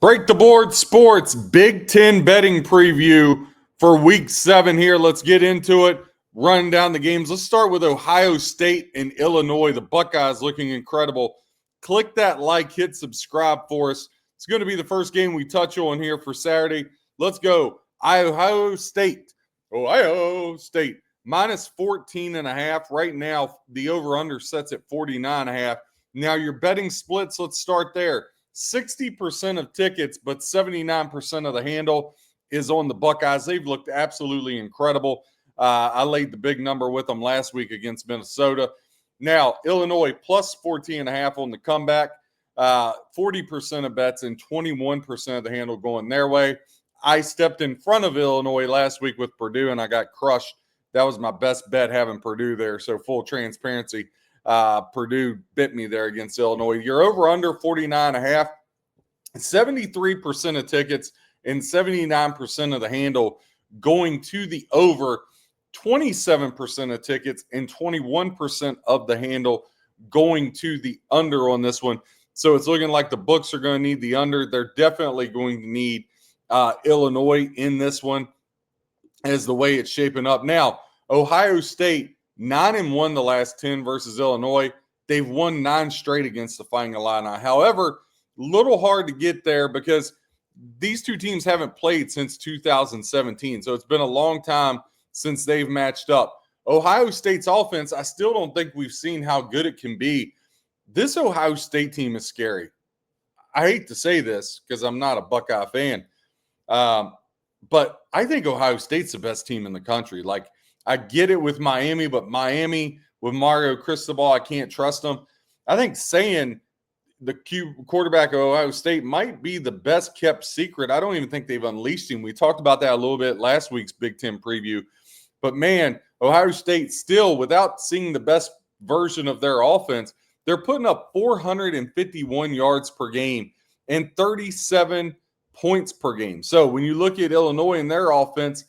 Break the Board Sports Big Ten betting preview for Week 7 here. Let's get into it. Run down the games. Let's start with Ohio State and Illinois. The Buckeyes looking incredible. Click that like, hit subscribe for us. It's going to be the first game we touch on here for Saturday. Let's go. Ohio State. Minus 14.5. Right now, the over-under sets at 49.5. Now, your betting splits, let's start there. 60% of tickets, but 79% of the handle is on the Buckeyes. They've looked absolutely incredible. I laid the big number with them last week against Minnesota. Now, Illinois plus 14.5 on the comeback. 40% of bets and 21% of the handle going their way. I stepped in front of Illinois last week with Purdue, and I got crushed. That was my best bet, having Purdue there, so full transparency. Purdue bit me there against Illinois. You're over under 49.5. 73% of tickets and 79% of the handle going to the over. 27% of tickets and 21% of the handle going to the under on this one. So it's looking like the books are going to need the under. They're definitely going to need Illinois in this one as the way it's shaping up. Now, Ohio State, 9-1 the last 10 versus Illinois. They've won 9 straight against the Fighting Illini. However, a little hard to get there because these two teams haven't played since 2017. So it's been a long time since they've matched up. Ohio State's offense, I still don't think we've seen how good it can be. This Ohio State team is scary. I hate to say this because I'm not a Buckeye fan, but I think Ohio State's the best team in the country. Like, I get it with Miami, but Miami with Mario Cristobal, I can't trust them. I think saying the quarterback of Ohio State might be the best kept secret. I don't even think they've unleashed him. We talked about that a little bit last week's Big Ten preview. But, man, Ohio State still, without seeing the best version of their offense, they're putting up 451 yards per game and 37 points per game. So when you look at Illinois and their offense,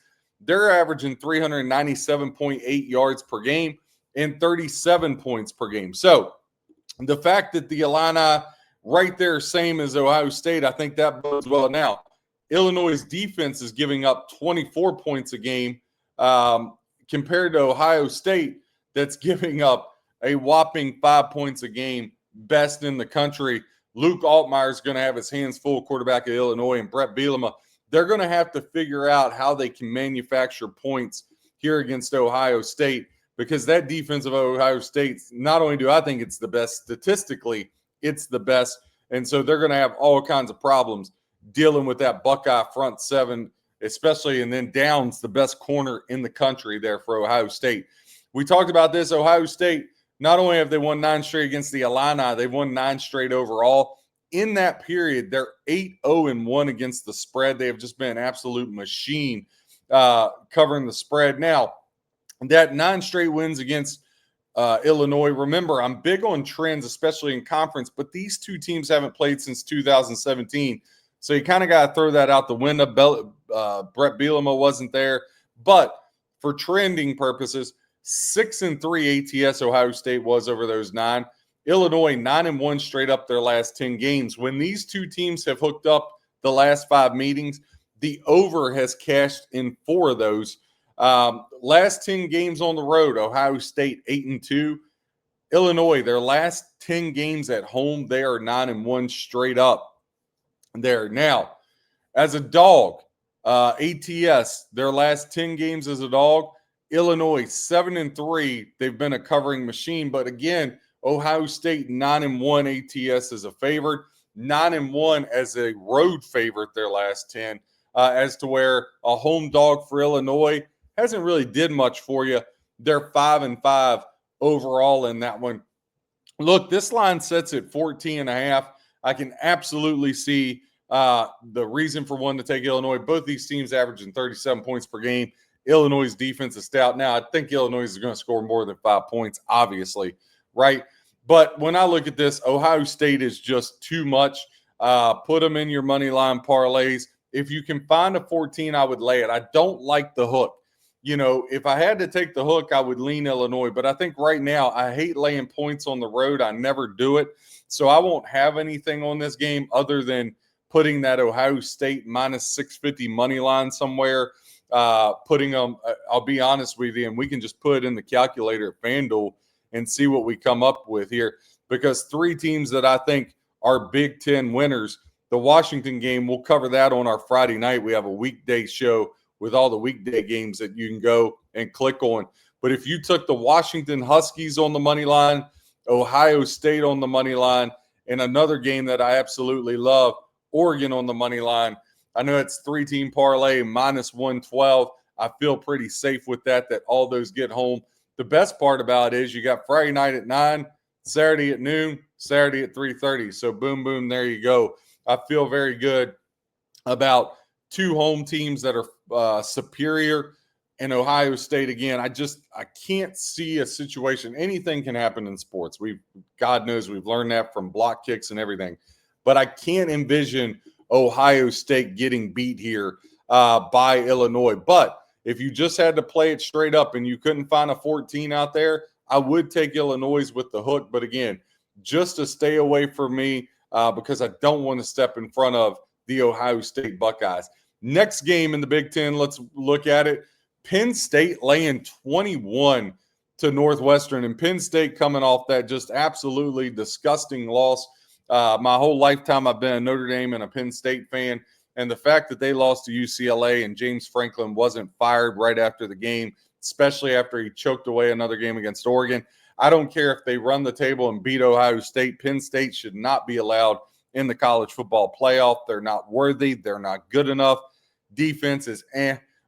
they're averaging 397.8 yards per game and 37 points per game. So the fact that the Illini right there, same as Ohio State, I think that bodes well. Now, Illinois' defense is giving up 24 points a game compared to Ohio State, that's giving up a whopping 5 points a game, best in the country. Luke Altmaier is going to have his hands full, quarterback of Illinois, and Brett Bielema. They're going to have to figure out how they can manufacture points here against Ohio State, because that defense of Ohio State, not only do I think it's the best, statistically, it's the best. And so they're going to have all kinds of problems dealing with that Buckeye front seven, especially, and then Downs, the best corner in the country there for Ohio State. We talked about this. Ohio State, not only have they won 9 straight against the Illini, they've won 9 straight overall. In that period, they're 8-0-1 against the spread. They have just been an absolute machine covering the spread. Now, that 9 straight wins against Illinois. Remember, I'm big on trends, especially in conference, but these two teams haven't played since 2017. So you kind of got to throw that out the window. Brett Bielema wasn't there. But for trending purposes, 6-3 ATS Ohio State was over those 9. Illinois 9-1 straight up their last 10 games. When these two teams have hooked up the last 5 meetings, the over has cashed in 4 of those. Last 10 games on the road, Ohio State 8-2. Illinois, their last 10 games at home, they are 9-1 straight up there. Now, as a dog, ATS, their last 10 games as a dog, Illinois 7-3. They've been a covering machine, but again, Ohio State 9-1 ATS as a favorite, 9-1 as a road favorite their last 10, as to where a home dog for Illinois hasn't really did much for you. They're 5-5 overall in that one. Look, this line sets at 14.5. I can absolutely see the reason for one to take Illinois. Both these teams averaging 37 points per game. Illinois' defense is stout. Now, I think Illinois is going to score more than 5 points, obviously, right? But when I look at this, Ohio State is just too much. Put them in your money line parlays. If you can find a 14, I would lay it. I don't like the hook. You know, if I had to take the hook, I would lean Illinois. But I think right now, I hate laying points on the road. I never do it. So I won't have anything on this game other than putting that Ohio State minus 650 money line somewhere, putting them, I'll be honest with you, and we can just put it in the calculator at FanDuel and see what we come up with here, because 3 teams that I think are Big Ten winners. The Washington game, we'll cover that on our Friday night. We have a weekday show with all the weekday games that you can go and click on. But if you took the Washington Huskies on the money line, Ohio State on the money line, and another game that I absolutely love, Oregon on the money line, I know it's 3-team parlay minus 112. I feel pretty safe with that all those get home. The best part about it is you got Friday night at 9, Saturday at noon, Saturday at 3:30. So boom, boom, there you go. I feel very good about 2 home teams that are superior. And Ohio State, again, I can't see a situation. Anything can happen in sports. God knows we've learned that from block kicks and everything. But I can't envision Ohio State getting beat here by Illinois. But if you just had to play it straight up and you couldn't find a 14 out there, I would take Illinois with the hook. But again, just to stay away from me because I don't want to step in front of the Ohio State Buckeyes. Next game in the Big Ten, let's look at it. Penn State laying 21 to Northwestern, and Penn State coming off that just absolutely disgusting loss. My whole lifetime I've been a Notre Dame and a Penn State fan, and the fact that they lost to UCLA and James Franklin wasn't fired right after the game, especially after he choked away another game against Oregon. I don't care if they run the table and beat Ohio State. Penn State should not be allowed in the college football playoff. They're not worthy. They're not good enough. Defense is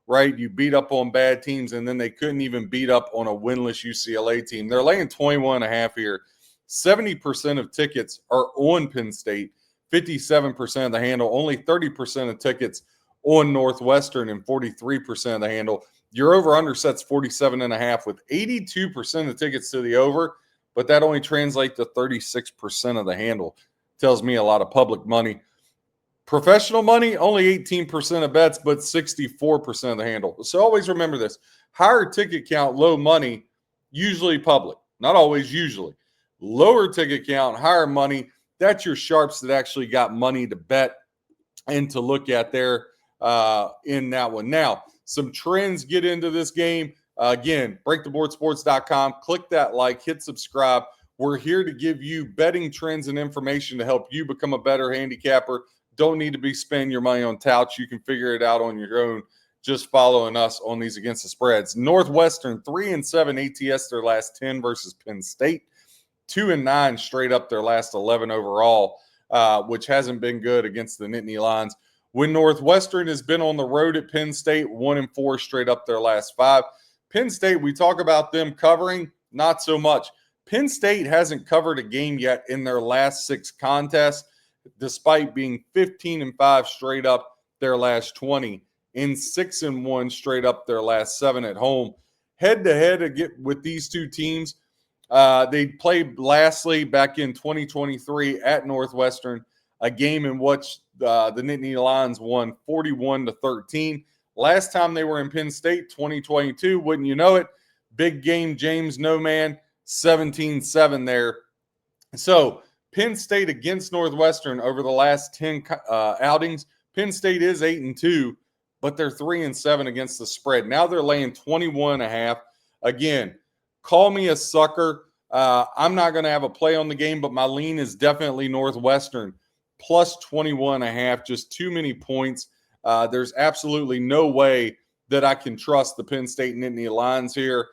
right? You beat up on bad teams, and then they couldn't even beat up on a winless UCLA team. They're laying 21.5 here. 70% of tickets are on Penn State, 57% of the handle, only 30% of tickets on Northwestern, and 43% of the handle. Your over-under sets 47.5 with 82% of tickets to the over, but that only translates to 36% of the handle. Tells me a lot of public money. Professional money, only 18% of bets, but 64% of the handle. So always remember this. Higher ticket count, low money, usually public. Not always, usually. Lower ticket count, higher money, that's your sharps that actually got money to bet and to look at there in that one. Now, some trends get into this game. Again, breaktheboardsports.com. Click that like, hit subscribe. We're here to give you betting trends and information to help you become a better handicapper. Don't need to be spending your money on touts. You can figure it out on your own just following us on these against the spreads. Northwestern, 3-7 ATS their last 10 versus Penn State. 2-9 straight up their last 11 overall, which hasn't been good against the Nittany Lions. When Northwestern has been on the road at Penn State, 1-4 straight up their last 5. Penn State, we talk about them covering, not so much. Penn State hasn't covered a game yet in their last 6 contests, despite being 15-5 straight up their last 20, and 6-1 straight up their last 7 at home. Head-to-head with these 2 teams, they played lastly back in 2023 at Northwestern, a game in which the Nittany Lions won 41-13. Last time they were in Penn State, 2022, wouldn't you know it, big game James No Man, 17-7 there. So Penn State against Northwestern over the last 10 outings, Penn State is 8-2, but they're 3-7 against the spread. Now they're laying 21.5. Again, call me a sucker. I'm not going to have a play on the game, but my lean is definitely Northwestern. Plus 21.5, just too many points. There's absolutely no way that I can trust the Penn State Nittany Lions here.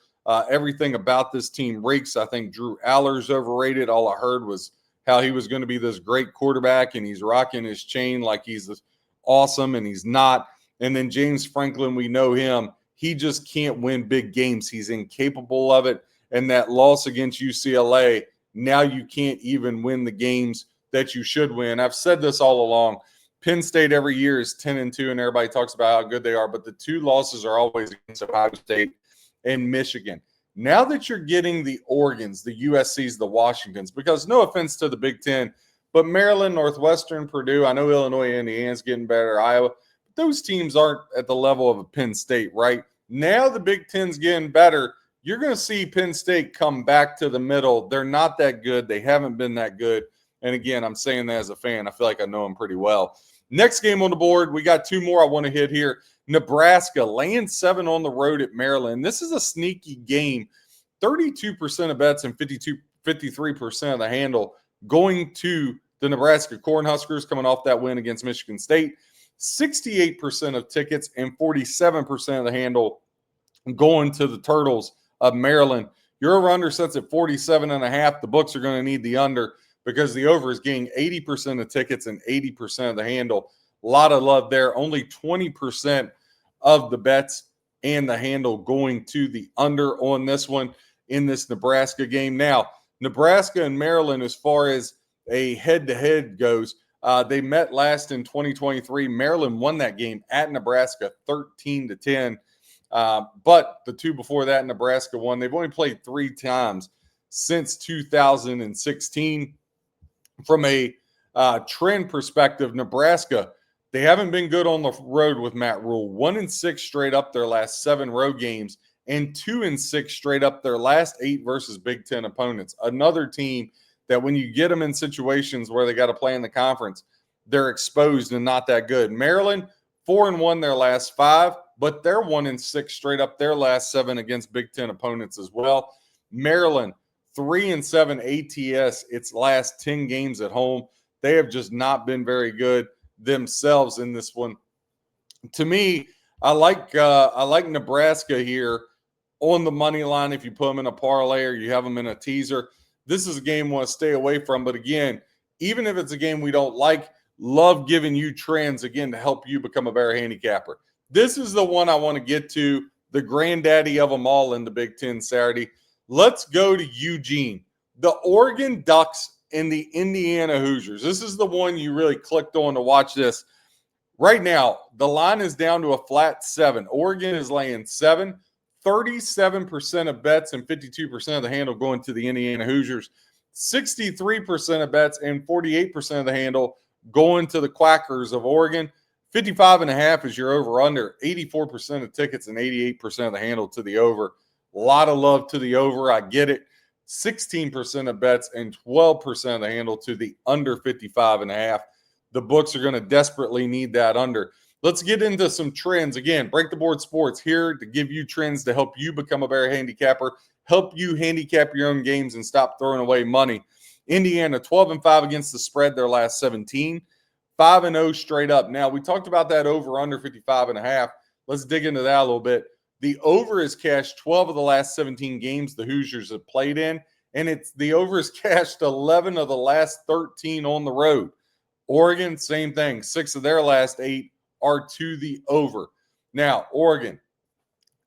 Everything about this team reeks. I think Drew Aller's overrated. All I heard was how he was going to be this great quarterback, and he's rocking his chain like he's awesome, and he's not. And then James Franklin, we know him. He just can't win big games. He's incapable of it. And that loss against UCLA, now you can't even win the games that you should win. I've said this all along. Penn State every year is 10-2, and everybody talks about how good they are, but the 2 losses are always against Ohio State and Michigan. Now that you're getting the Oregons, the USCs, the Washingtons, because no offense to the Big Ten, but Maryland, Northwestern, Purdue, I know Illinois, Indiana's getting better, Iowa, but those teams aren't at the level of a Penn State, right? Now the Big Ten's getting better. You're going to see Penn State come back to the middle. They're not that good. They haven't been that good. And again, I'm saying that as a fan. I feel like I know him pretty well. Next game on the board, we got two more I want to hit here. Nebraska laying 7 on the road at Maryland. This is a sneaky game. 32% of bets and 53% of the handle going to the Nebraska Cornhuskers coming off that win against Michigan State. 68% of tickets and 47% of the handle going to the Turtles of Maryland. Your over-under sets at 47.5. The books are going to need the under because the over is getting 80% of tickets and 80% of the handle. A lot of love there. Only 20% of the bets and the handle going to the under on this one in this Nebraska game. Now, Nebraska and Maryland, as far as a head-to-head goes, they met last in 2023. Maryland won that game at Nebraska 13-10. But the two before that, Nebraska won. They've only played 3 times since 2016. From a trend perspective, Nebraska, they haven't been good on the road with Matt Rule. 1-6 straight up their last 7 road games, and 2-6 straight up their last 8 versus Big Ten opponents. Another team that when you get them in situations where they got to play in the conference, they're exposed and not that good. Maryland, 4-1 their last 5, but they're 1-6 straight up their last 7 against Big Ten opponents as well. Maryland, 3-7 ATS its last 10 games at home. They have just not been very good themselves in this one. To me, I like Nebraska here on the money line if you put them in a parlay or you have them in a teaser. This is a game I want to stay away from. But again, even if it's a game we don't like, love giving you trends again to help you become a better handicapper. This is the one I want to get to, the granddaddy of them all in the Big Ten Saturday. Let's go to Eugene. The Oregon Ducks and the Indiana Hoosiers. This is the one you really clicked on to watch this. Right now, the line is down to a flat 7. Oregon is laying 7. 37% of bets and 52% of the handle going to the Indiana Hoosiers. 63% of bets and 48% of the handle going to the Quackers of Oregon. 55.5 is your over-under. 84% of tickets and 88% of the handle to the over. A lot of love to the over. I get it. 16% of bets and 12% of the handle to the under 55.5. The books are going to desperately need that under. Let's get into some trends. Again, Break the Board Sports here to give you trends to help you become a better handicapper, help you handicap your own games and stop throwing away money. Indiana, 12-5 against the spread their last 17. 5-0 straight up. Now, we talked about that over under 55.5. Let's dig into that a little bit. The over is cashed 12 of the last 17 games the Hoosiers have played in, and the over is cashed 11 of the last 13 on the road. Oregon, same thing. 6 of their last 8 are to the over. Now, Oregon,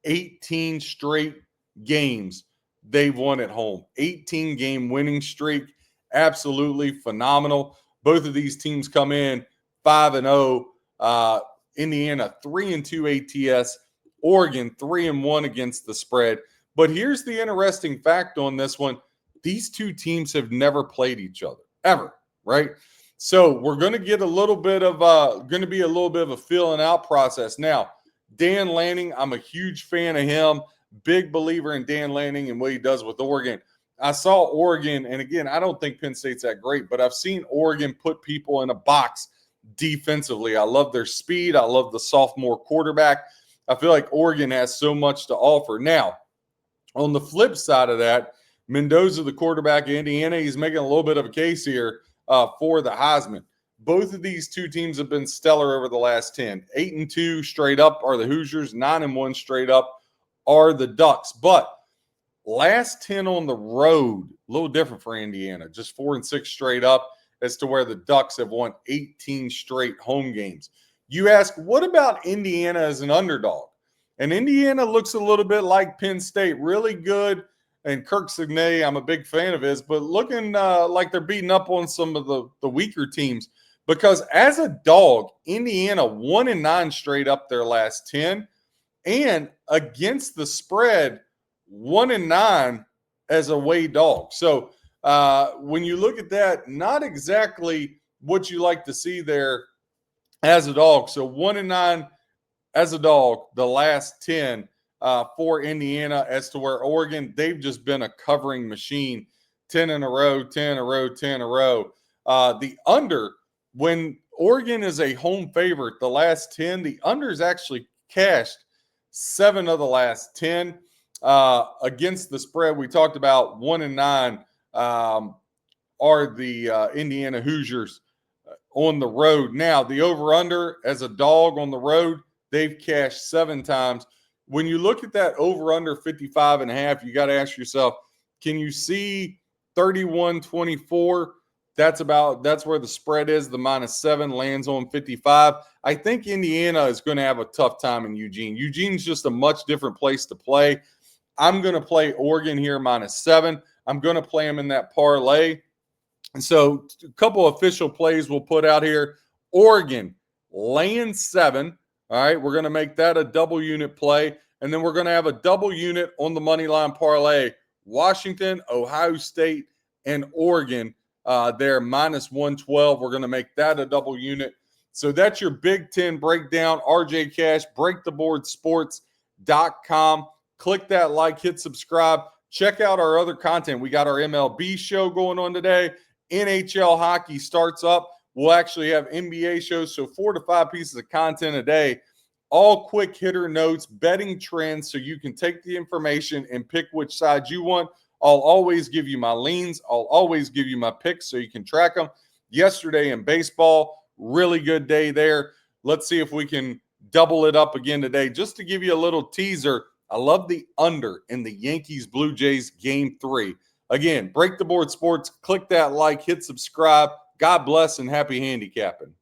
18 straight games they've won at home. 18-game winning streak. Absolutely phenomenal. Both of these teams come in 5-0. Indiana, 3-2 ATS. Oregon, 3-1 against the spread. But here's the interesting fact on this one. These two teams have never played each other, ever, right? So we're going to get a little bit of a filling out process. Now, Dan Lanning, I'm a huge fan of him. Big believer in Dan Lanning and what he does with Oregon. I saw Oregon, and again, I don't think Penn State's that great, but I've seen Oregon put people in a box defensively. I love their speed. I love the sophomore quarterback. I feel like Oregon has so much to offer. Now, on the flip side of that, Mendoza, the quarterback of Indiana, he's making a little bit of a case here for the Heisman. Both of these two teams have been stellar over the last 10. 8-2 straight up are the Hoosiers. 9-1 straight up are the Ducks. But last 10 on the road, a little different for Indiana. Just 4-6 straight up as to where the Ducks have won 18 straight home games. You ask, what about Indiana as an underdog? And Indiana looks a little bit like Penn State, really good. And Kirk Signay, I'm a big fan of his, but looking like they're beating up on some of the weaker teams. Because as a dog, Indiana 1-9 straight up their last 10. And against the spread, 1-9 as a away dog. So when you look at that, not exactly what you like to see there as a dog. So 1-9 as a dog, the last 10 for Indiana, as to where Oregon, they've just been a covering machine. 10 in a row, 10 in a row, 10 in a row. The under, when Oregon is a home favorite, the last 10, the under is actually cashed 7 of the last 10 against the spread. We talked about 1 and 9 are the Indiana Hoosiers on the road. Now, the over-under as a dog on the road, they've cashed 7 times. When you look at that over-under 55.5, you got to ask yourself, can you see 31-24? That's where the spread is. The -7 lands on 55. I think Indiana is going to have a tough time in Eugene. Eugene's just a much different place to play. I'm going to play Oregon here -7. I'm going to play them in that parlay. And so a couple official plays we'll put out here. Oregon, laying 7. All right, we're going to make that a double unit play. And then we're going to have a double unit on the money line parlay. Washington, Ohio State, and Oregon. They're -112. We're going to make that a double unit. So that's your Big Ten breakdown. RJ Cash, breaktheboardsports.com. Click that like, hit subscribe. Check out our other content. We got our MLB show going on today. NHL hockey starts up. We'll actually have NBA shows. So 4 to 5 pieces of content a day. All quick hitter notes, betting trends, so you can take the information and pick which side you want. I'll always give you my leans. I'll always give you my picks so you can track them. Yesterday in baseball, really good day there. Let's see if we can double it up again today. Just to give you a little teaser, I love the under in the Yankees-Blue Jays Game 3. Again, Break the Board Sports. Click that like, hit subscribe. God bless and happy handicapping.